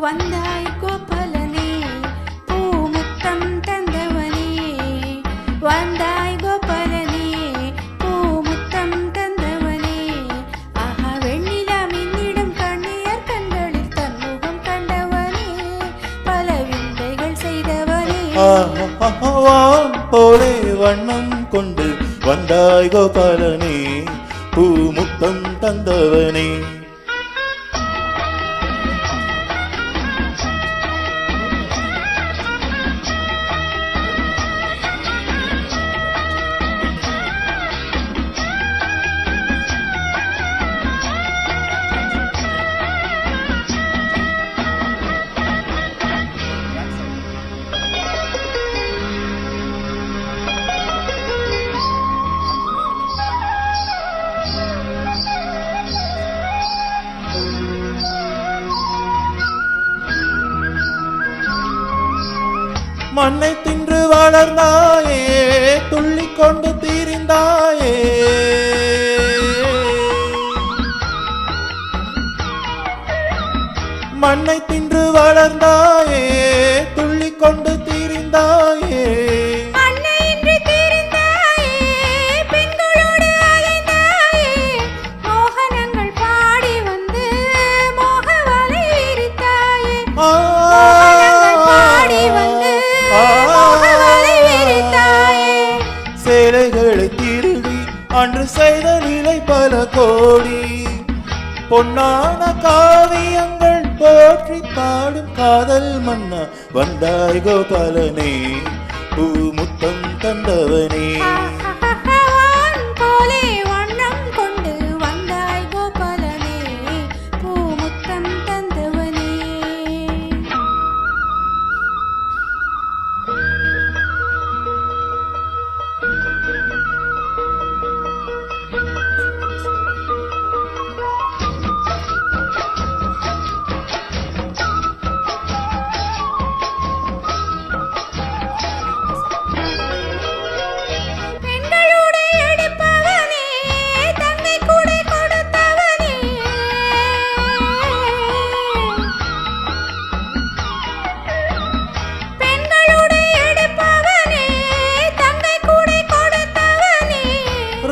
வந்தாய் கோபாலனே பூமுத்தம் தந்தவனே வந்தாய் கோபாலனே பூமுத்தம் தந்தவனே ஆஹா வெண்ணிலா மின்னிடும் கண்ணியர் கண்களில் தன்முகம் கண்டவனே பல விந்தைகள் செய்தவனே போலே வண்ணம் கொண்டு வந்தாய் கோபாலனே பூமுத்தம் தந்தவனே மண்ணை தின்று வளர்ந்தாயே துள்ளிக் கொண்டு தீரிந்தாயே மண்ணை தின்று வளர்ந்தாயே துள்ளிக் கொண்டு தீரிந்தாயே சேலைகளை திருடி அன்று செய்த நிலை பல கோடி பொன்னான காவியங்கள் போற்றி பாடும் காதல் மன்னா வந்தாய் கோபாலனே பூமுத்தம் தந்தவனே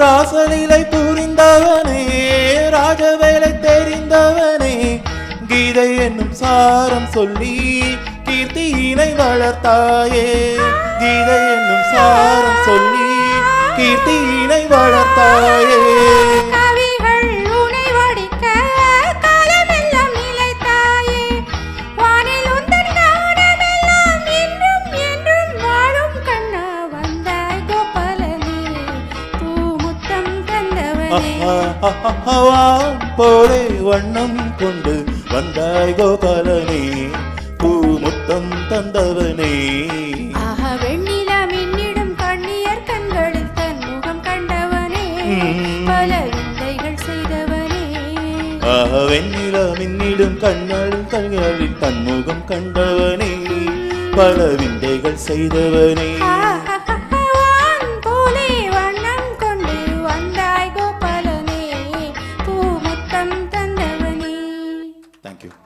ராசலீலை புரிந்தவனே ராஜவேலை தெரிந்தவனே கீதை என்னும் சாரம் சொல்லி கீர்த்தியினை வளர்த்தாயே கீதை என்னும் சாரம் சொல்லி கீர்த்தியினை வளர்த்தாயே போலே வண்ணம் கொண்டு வந்தாய் கோபாலனே பூமுத்தம் தந்தவனே ஆஹா வெண்ணிலா மின்னிடும் கண்ணியர் கண்களில் தன்முகம் கண்டவனே பல விந்தைகள் செய்தவனே ஆஹா வெண்ணிலா மின்னிடும் கண்களில் தன்முகம் கண்டவனே பல விந்தைகள் செய்தவனே பூமுத்தம் தந்தவனே. Thank you.